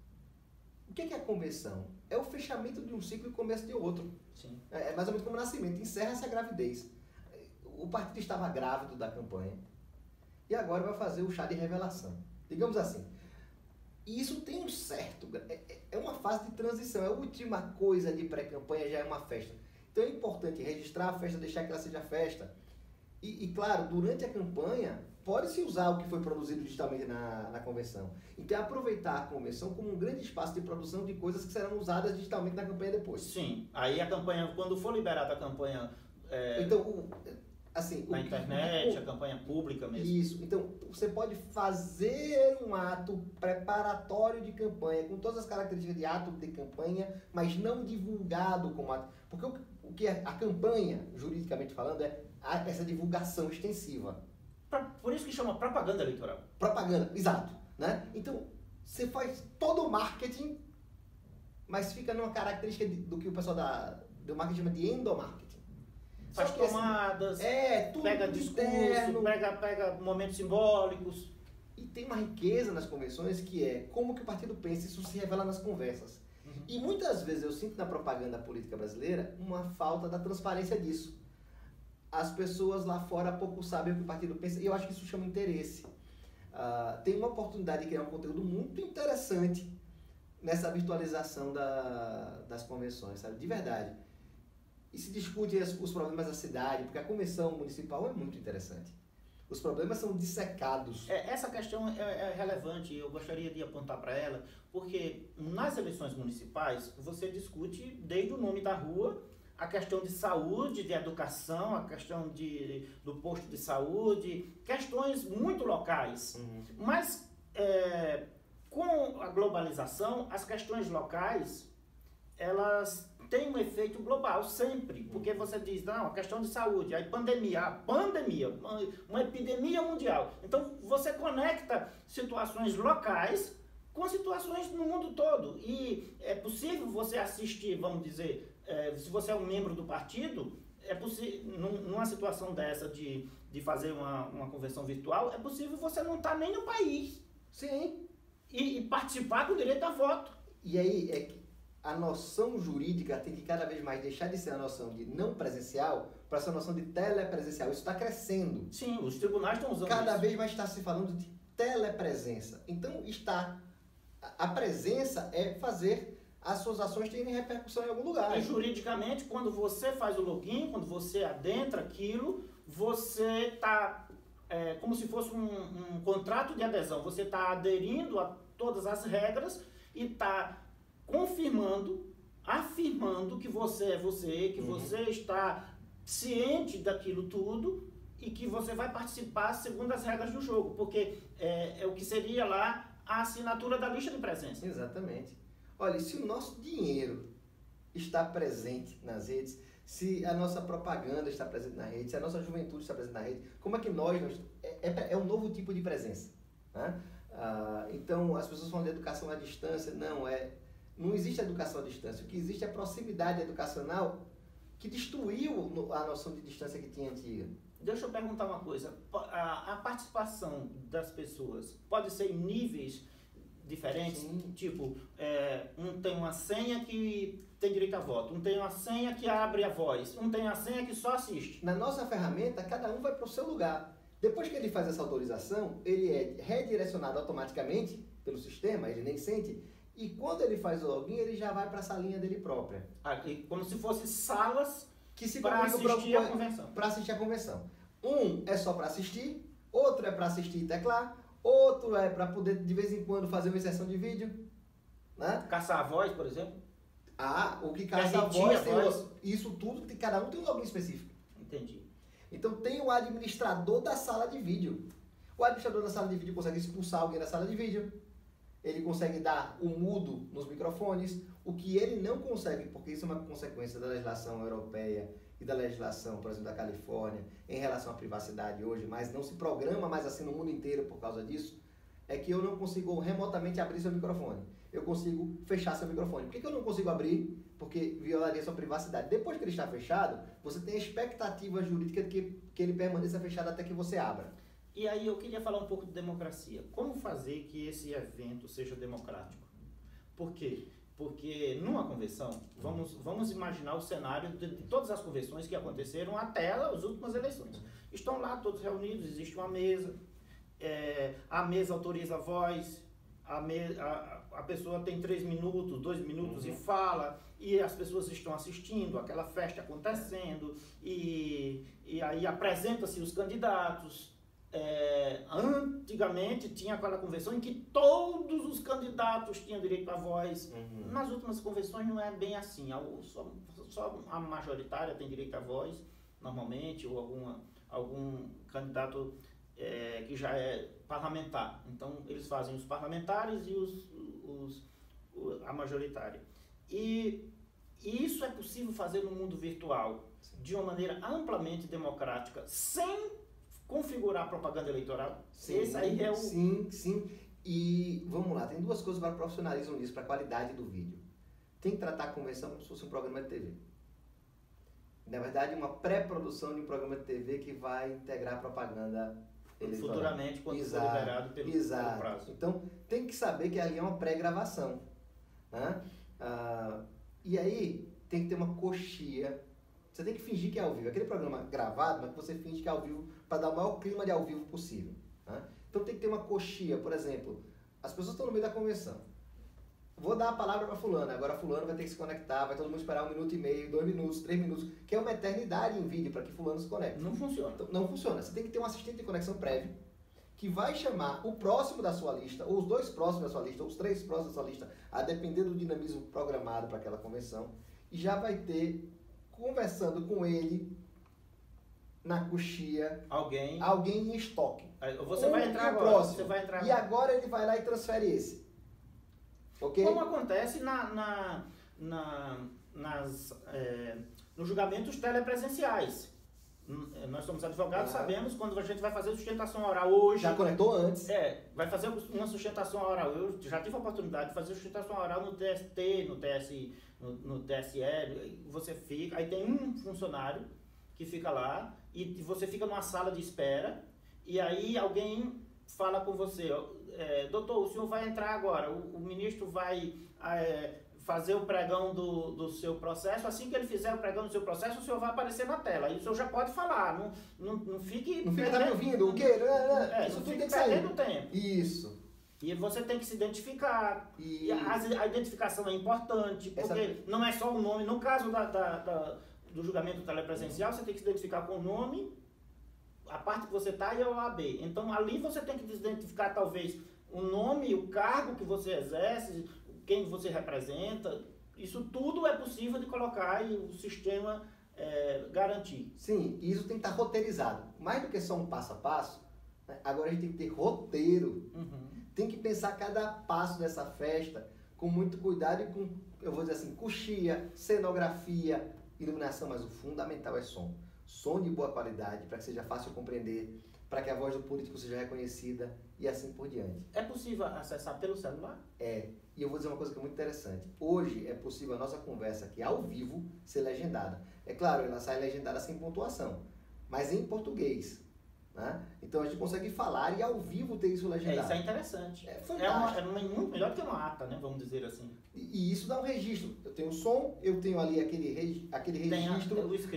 O que é a convenção? É o fechamento de um ciclo e o começo de outro. Sim. É mais ou menos como o nascimento, encerra-se a gravidez. O partido estava grávido da campanha e agora vai fazer o chá de revelação. Digamos assim. E isso tem um certo... É uma fase de transição, é a última coisa de pré-campanha, já é uma festa. Então é importante registrar a festa, deixar que ela seja festa. E claro, durante a campanha, pode-se usar o que foi produzido digitalmente na convenção. Então é aproveitar a convenção como um grande espaço de produção de coisas que serão usadas digitalmente na campanha depois. Sim, aí a campanha, quando for liberada a campanha... Então, na internet, a campanha pública mesmo. Isso, então você pode fazer um ato preparatório de campanha, com todas as características de ato de campanha, mas não divulgado como ato. Porque o que é a campanha, juridicamente falando, é essa divulgação extensiva. Por isso que chama propaganda eleitoral. Propaganda, exato. Né? Então, você faz todo o marketing, mas fica numa característica do que o pessoal do marketing chama de endomarketing. Faz tomadas, tudo pega discurso, pega momentos simbólicos. E tem uma riqueza nas convenções que é como que o partido pensa, isso se revela nas conversas. Uhum. E muitas vezes eu sinto na propaganda política brasileira uma falta da transparência disso. As pessoas lá fora pouco sabem o que o partido pensa e eu acho que isso chama interesse. Tem uma oportunidade de criar um conteúdo muito interessante nessa virtualização das convenções, sabe? De verdade. E se discute os problemas da cidade, porque a convenção municipal é muito interessante. Os problemas são dissecados. Essa questão é relevante e eu gostaria de apontar para ela, porque nas eleições municipais você discute desde o nome da rua, a questão de saúde, de educação, a questão do posto de saúde, questões muito locais. Uhum. Mas com a globalização, as questões locais, elas têm um efeito global sempre, porque você diz, não, a questão de saúde, aí pandemia, uma epidemia mundial. Então você conecta situações locais com situações no mundo todo. E é possível você assistir, vamos dizer, se você é um membro do partido, é possível, numa situação dessa de fazer uma convenção virtual, é possível você não estar nem no país. Sim. E participar com direito a voto. E aí a noção jurídica tem que cada vez mais deixar de ser a noção de não presencial para essa noção de telepresencial. Isso está crescendo. Sim, os tribunais estão usando cada isso. vez mais está se falando de telepresença. Então a presença é fazer as suas ações terem repercussão em algum lugar. E juridicamente, quando você faz o login, quando você adentra aquilo, você está, como se fosse um contrato de adesão, você está aderindo a todas as regras e está afirmando que você é você, que você está ciente daquilo tudo e que você vai participar segundo as regras do jogo, porque é o que seria lá a assinatura da lista de presença. Exatamente. Olha, se o nosso dinheiro está presente nas redes, se a nossa propaganda está presente na rede, se a nossa juventude está presente na rede, como é que nós é um novo tipo de presença, né? Então, as pessoas falam de educação à distância, não existe educação à distância, o que existe é a proximidade educacional que destruiu a noção de distância que tinha antiga. Deixa eu perguntar uma coisa, a participação das pessoas pode ser em níveis diferentes? Sim. Tipo, um tem uma senha que tem direito a voto, um tem uma senha que abre a voz, um tem uma senha que só assiste. Na nossa ferramenta, cada um vai para o seu lugar. Depois que ele faz essa autorização, ele é redirecionado automaticamente pelo sistema, ele nem sente, e quando ele faz o login, ele já vai para a salinha dele própria. Como se fossem salas que se para assistir a convenção. Para assistir a convenção. Um é só para assistir, outro é para assistir e teclar, outro é para poder de vez em quando fazer uma inserção de vídeo, né? Caçar a voz, por exemplo. O que caça a voz, isso tudo, cada um tem um login específico. Entendi. Então tem o administrador da sala de vídeo. O administrador da sala de vídeo consegue expulsar alguém da sala de vídeo. Ele consegue dar o mudo nos microfones. O que ele não consegue, porque isso é uma consequência da legislação europeia e da legislação, por exemplo, da Califórnia, em relação à privacidade hoje, mas não se programa mais assim no mundo inteiro por causa disso, é que eu não consigo remotamente abrir seu microfone. Eu consigo fechar seu microfone. Por que eu não consigo abrir? Porque violaria sua privacidade. Depois que ele está fechado, você tem a expectativa jurídica de que ele permaneça fechado até que você abra. E aí eu queria falar um pouco de democracia. Como fazer que esse evento seja democrático? Por quê? Porque numa convenção, vamos imaginar o cenário de todas as convenções que aconteceram até as últimas eleições. Estão lá todos reunidos, existe uma mesa, a mesa autoriza a voz, a pessoa tem 3 minutos, 2 minutos e fala, e as pessoas estão assistindo, aquela festa acontecendo, e aí apresenta-se os candidatos. Antigamente tinha aquela convenção em que todos os candidatos tinham direito à voz. Nas últimas convenções não é bem assim, só a majoritária tem direito à voz, normalmente, ou algum candidato que já é parlamentar. Então eles fazem os parlamentares e a majoritária. E isso é possível fazer no mundo virtual, de uma maneira amplamente democrática, sem configurar a propaganda eleitoral? Sim, esse aí é o... Sim. E vamos lá, tem 2 coisas para profissionalismo nisso, para a qualidade do vídeo. Tem que tratar a convenção como se fosse um programa de TV. Na verdade, uma pré-produção de um programa de TV que vai integrar a propaganda eleitoral. Futuramente, quando for liberado pelo prazo. Então, tem que saber que ali é uma pré-gravação, né? E aí, tem que ter uma coxia. Você tem que fingir que é ao vivo. Aquele programa gravado, mas que você finge que é ao vivo para dar o maior clima de ao vivo possível, né? Então tem que ter uma coxia. Por exemplo, as pessoas estão no meio da convenção. Vou dar a palavra para fulano. Agora fulano vai ter que se conectar. Vai todo mundo esperar 1 minuto e meio, 2 minutos, 3 minutos, que é uma eternidade em vídeo para que fulano se conecte. Não funciona. Então, não funciona. Você tem que ter um assistente de conexão prévio que vai chamar o próximo da sua lista, ou os 2 próximos da sua lista, ou os 3 próximos da sua lista, a depender do dinamismo programado para aquela convenção, e já vai ter conversando com ele na coxia alguém em estoque. Você vai entrar agora. Próximo. Você vai entrar e agora ele vai lá e transfere esse. Ok? Como acontece nos julgamentos telepresenciais. Nós somos advogados, sabemos quando a gente vai fazer sustentação oral hoje. Já conectou antes? Vai fazer uma sustentação oral. Eu já tive a oportunidade de fazer sustentação oral no TST, no TSE. Você fica, aí tem um funcionário que fica lá e você fica numa sala de espera e aí alguém fala com você, doutor, o senhor vai entrar agora, o ministro vai fazer o pregão do seu processo. Assim que ele fizer o pregão do seu processo, o senhor vai aparecer na tela. Aí o senhor já pode falar. Não fique... Não fica me ouvindo. O quê? Isso tudo tem que sair. Perdendo tempo. Isso. E você tem que se identificar. E a identificação é importante, porque não é só o nome. No caso do julgamento telepresencial, você tem que se identificar com o nome, a parte que você está e a OAB. Então, ali você tem que identificar, talvez, o nome, o cargo que você exerce, quem você representa. Isso tudo é possível de colocar e o sistema garantir. Sim, e isso tem que estar roteirizado. Mais do que só um passo a passo, né? Agora a gente tem que ter roteiro. Tem que pensar cada passo dessa festa com muito cuidado e com, eu vou dizer assim, coxia, cenografia, iluminação, mas o fundamental é som. Som de boa qualidade, para que seja fácil compreender, para que a voz do político seja reconhecida e assim por diante. É possível acessar pelo celular? É, e eu vou dizer uma coisa que é muito interessante. Hoje é possível a nossa conversa aqui ao vivo ser legendada. É claro, ela sai legendada sem pontuação, mas em português. Né? Então a gente consegue falar e ao vivo ter isso legendado. Isso é interessante. É fantástico. Muito melhor que uma ata, né? Vamos dizer assim. E isso dá um registro. Eu tenho som, eu tenho ali aquele registro.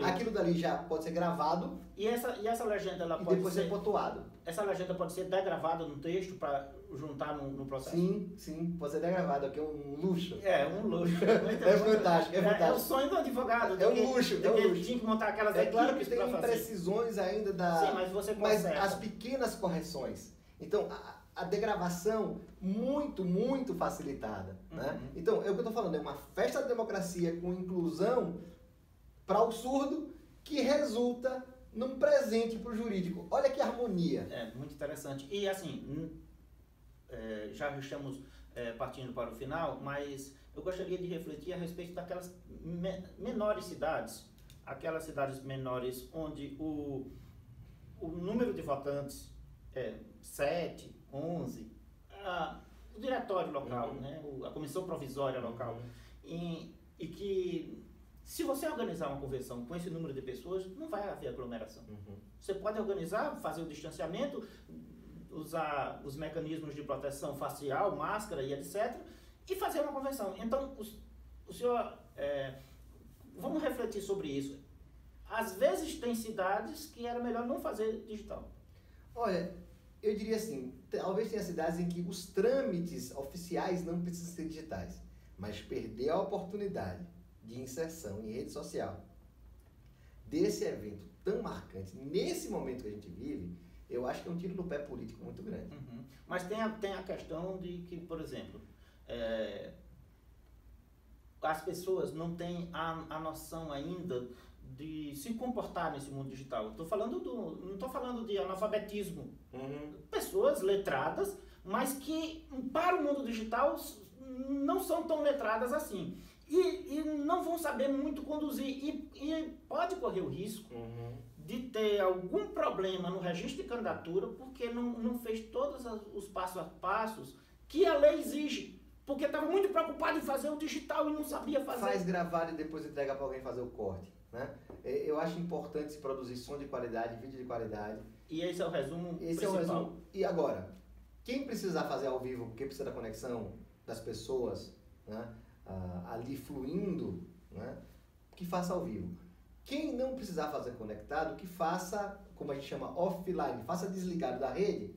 Aquilo dali já pode ser gravado. E essa legenda ela e pode depois ser pontuado. Essa legenda pode ser degravada no texto para juntar no processo? Sim, pode ser degravada, que é um luxo. É, um luxo. É fantástico, é fantástico. É o sonho do advogado. É um luxo, é um luxo. Tinha que montar aquelas equipes. É claro que tem imprecisões ainda da... Sim, mas você Mas as pequenas correções. Então, a degravação muito facilitada. Né? Então, é o que eu estou falando, é uma festa da democracia com inclusão para o surdo que resulta num presente para o jurídico. Olha que harmonia. É, muito interessante. E assim, já estamos partindo para o final, mas eu gostaria de refletir a respeito daquelas menores cidades, aquelas cidades menores onde o número de votantes é 7, 11, o diretório local, né, a comissão provisória local, e que se você organizar uma convenção com esse número de pessoas, não vai haver aglomeração. Você pode organizar, fazer o distanciamento, usar os mecanismos de proteção facial, máscara e etc., e fazer uma convenção. Então, o senhor, vamos refletir sobre isso. Às vezes tem cidades que era melhor não fazer digital. Olha, eu diria assim, talvez tenha cidades em que os trâmites oficiais não precisam ser digitais, mas perder a oportunidade de inserção em rede social desse evento tão marcante, nesse momento que a gente vive, eu acho que é um tiro no pé político muito grande. Mas tem a questão de que, por exemplo, as pessoas não têm a noção ainda de se comportar nesse mundo digital. Não estou falando de analfabetismo. Pessoas letradas, mas que para o mundo digital não são tão letradas assim. E não vão saber muito conduzir. E pode correr o risco de ter algum problema no registro de candidatura porque não fez todos os passos a passos que a lei exige. Porque estava muito preocupado em fazer o digital e não sabia fazer. Faz gravado e depois entrega para alguém fazer o corte. Né? Eu acho importante se produzir som de qualidade, vídeo de qualidade. E esse é o resumo principal. É o resumo. E agora, quem precisar fazer ao vivo, porque precisa da conexão das pessoas, né, ali fluindo, né, que faça ao vivo. Quem não precisar fazer conectado, que faça, como a gente chama, offline, faça desligado da rede,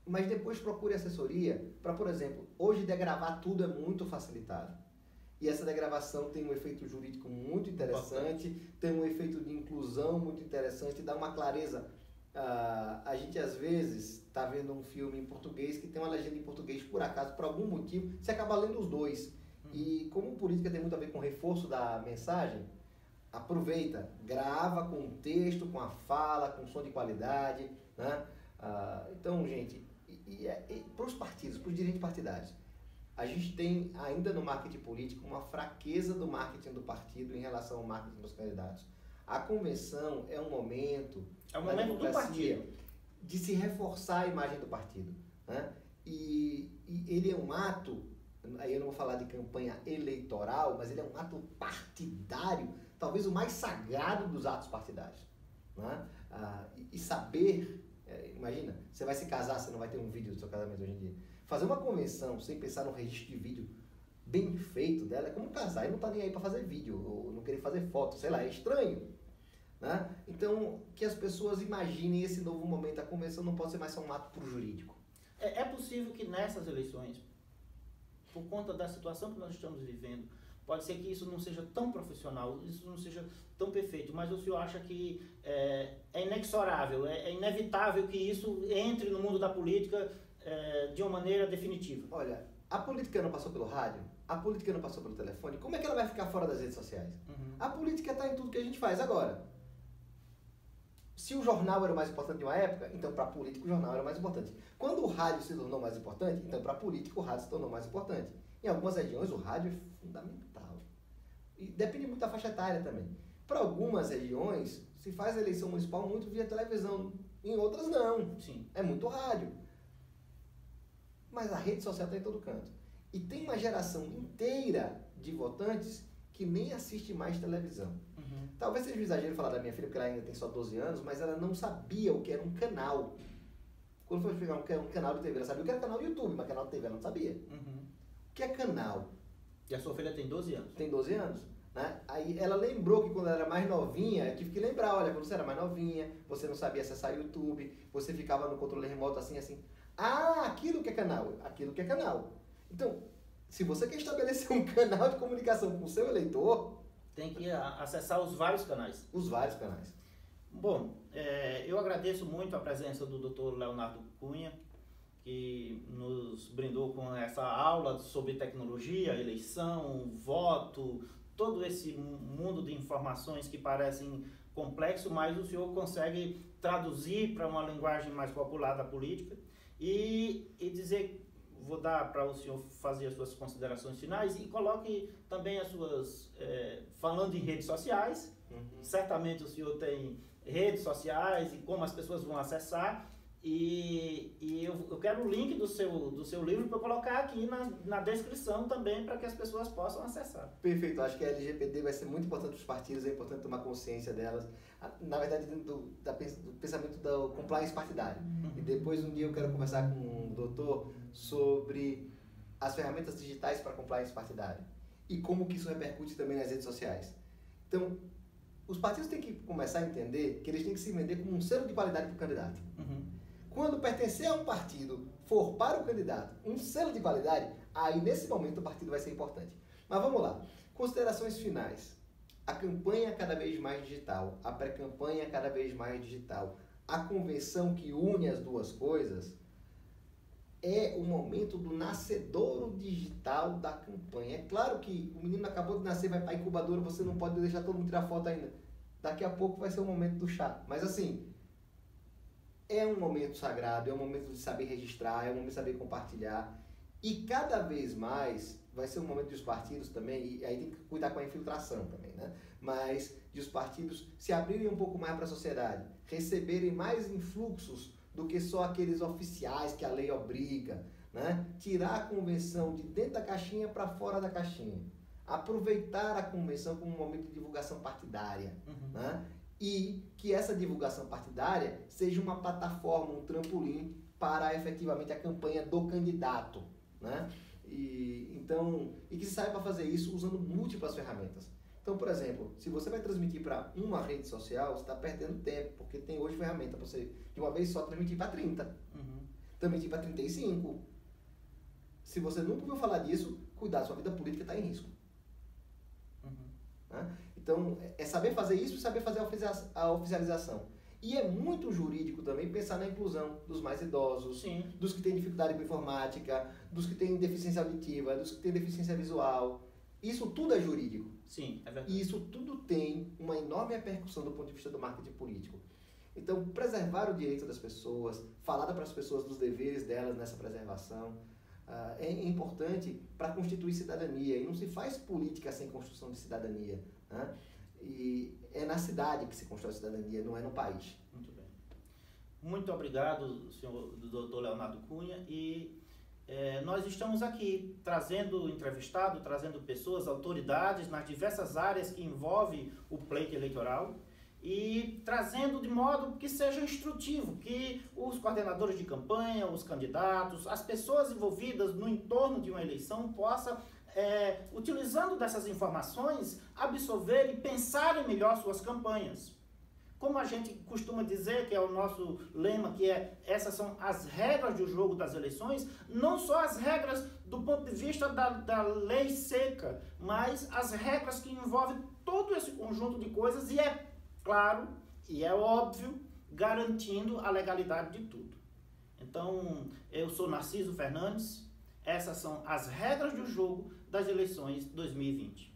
mas depois procure assessoria para, por exemplo, hoje degravar tudo é muito facilitado. E essa degravação tem um efeito jurídico muito interessante, tem um efeito de inclusão muito interessante, dá uma clareza. A gente, às vezes, está vendo um filme em português que tem uma legenda em português, por acaso, por algum motivo, você acaba lendo os dois. E como política tem muito a ver com o reforço da mensagem, aproveita, grava com o texto, com a fala, com som de qualidade. Né? Então, gente, para os partidos, para os dirigentes partidários, a gente tem ainda no marketing político uma fraqueza do marketing do partido em relação ao marketing dos candidatos. A convenção é um momento do partido de se reforçar a imagem do partido. Né? E ele é um ato, aí eu não vou falar de campanha eleitoral, mas ele é um ato partidário, talvez o mais sagrado dos atos partidários. Né? E saber, imagina, você vai se casar, você não vai ter um vídeo do seu casamento hoje em dia. Fazer uma convenção sem pensar no registro de vídeo bem feito dela é como casar e não tá nem aí para fazer vídeo, ou não querer fazer foto, sei lá, é estranho. Né? Então, que as pessoas imaginem esse novo momento. A convenção não pode ser mais só um ato pro jurídico. É possível que nessas eleições, por conta da situação que nós estamos vivendo, pode ser que isso não seja tão profissional, isso não seja tão perfeito, mas o senhor acha que é inexorável, é inevitável que isso entre no mundo da política de uma maneira definitiva? Olha, a política não passou pelo rádio? a política não passou pelo telefone, como é que ela vai ficar fora das redes sociais? A política está em tudo que a gente faz agora. Se o jornal era o mais importante de uma época, então para a política o jornal era o mais importante. Quando o rádio se tornou mais importante, então para a política o rádio se tornou mais importante. Em algumas regiões o rádio é fundamental. E depende muito da faixa etária também. Para algumas regiões se faz a eleição municipal muito via televisão, em outras não. Sim. É muito rádio. Mas a rede social está em todo canto. E tem uma geração inteira de votantes que nem assiste mais televisão. Talvez seja um exagero falar da minha filha, porque ela ainda tem só 12 anos, mas ela não sabia o que era um canal. Quando foi explicar o que era um canal de TV, ela sabia o que era canal do YouTube, mas canal de TV ela não sabia. O que é canal? E a sua filha tem 12 anos? Tem 12 anos. Né? Aí ela lembrou que quando ela era mais novinha, eu tive que lembrar, olha, quando você era mais novinha, você não sabia acessar o YouTube, você ficava no controle remoto assim, assim. Ah, aquilo que é canal, aquilo que é canal. Então, se você quer estabelecer um canal de comunicação com o seu eleitor... Tem que acessar os vários canais. Os vários canais. Bom, eu agradeço muito a presença do Dr. Leonardo Cunha, que nos brindou com essa aula sobre tecnologia, eleição, voto, todo esse mundo de informações que parecem complexo, mas o senhor consegue traduzir para uma linguagem mais popular da política e dizer... Vou dar para o senhor fazer as suas considerações finais e coloque também as suas... falando em redes sociais, certamente o senhor tem redes sociais e como as pessoas vão acessar. E eu quero o link do seu livro para colocar aqui na descrição também para que as pessoas possam acessar. Perfeito, acho que a LGPD vai ser muito importante para os partidos, é importante tomar consciência delas. Na verdade, dentro do pensamento da compliance partidária. E depois um dia eu quero conversar com o doutor sobre as ferramentas digitais para compliance partidária e como que isso repercute também nas redes sociais. Então, os partidos têm que começar a entender que eles têm que se vender como um selo de qualidade para o candidato. Quando pertencer a um partido for para o candidato um selo de qualidade, aí nesse momento o partido vai ser importante. Mas vamos lá. Considerações finais. A campanha cada vez mais digital, a pré-campanha cada vez mais digital, a convenção que une as duas coisas é o momento do nascedouro digital da campanha. É claro que o menino acabou de nascer, vai para a incubadora, você não pode deixar todo mundo tirar foto ainda. Daqui a pouco vai ser o momento do chá. Mas assim... é um momento sagrado, é um momento de saber registrar, é um momento de saber compartilhar. E cada vez mais vai ser um momento dos partidos também, e aí tem que cuidar com a infiltração também, né? Mas de os partidos se abrirem um pouco mais para a sociedade, receberem mais influxos do que só aqueles oficiais que a lei obriga, né? Tirar a convenção de dentro da caixinha para fora da caixinha. Aproveitar a convenção como um momento de divulgação partidária, né? E que essa divulgação partidária seja uma plataforma, um trampolim para efetivamente a campanha do candidato, né? E que se saiba fazer isso usando múltiplas ferramentas. Então, por exemplo, se você vai transmitir para uma rede social, você está perdendo tempo, porque tem hoje ferramenta para você, de uma vez só, transmitir para 30, transmitir para 35. Se você nunca ouviu falar disso, cuidado, sua vida política está em risco. Né? Então, é saber fazer isso e saber fazer a oficialização. E é muito jurídico também pensar na inclusão dos mais idosos, Sim. dos que têm dificuldade com informática, dos que têm deficiência auditiva, dos que têm deficiência visual. Isso tudo é jurídico. Sim, é verdade. E isso tudo tem uma enorme repercussão do ponto de vista do marketing político. Então, preservar o direito das pessoas, falar para as pessoas dos deveres delas nessa preservação, é importante para constituir cidadania. E não se faz política sem construção de cidadania, né? E é na cidade que se constrói a cidadania, não é no país. Muito bem. Muito obrigado, senhor Dr. Leonardo Cunha. E nós estamos aqui trazendo entrevistado, trazendo pessoas, autoridades nas diversas áreas que envolvem o pleito eleitoral e trazendo de modo que seja instrutivo, que os coordenadores de campanha, os candidatos, as pessoas envolvidas no entorno de uma eleição possam, utilizando dessas informações, absorver e pensarem melhor suas campanhas. Como a gente costuma dizer, que é o nosso lema, que essas são as regras do jogo das eleições, não só as regras do ponto de vista da lei seca, mas as regras que envolvem todo esse conjunto de coisas e é claro, e é óbvio, garantindo a legalidade de tudo. Então, eu sou Narciso Fernandes, Essas são as regras do jogo das eleições 2020.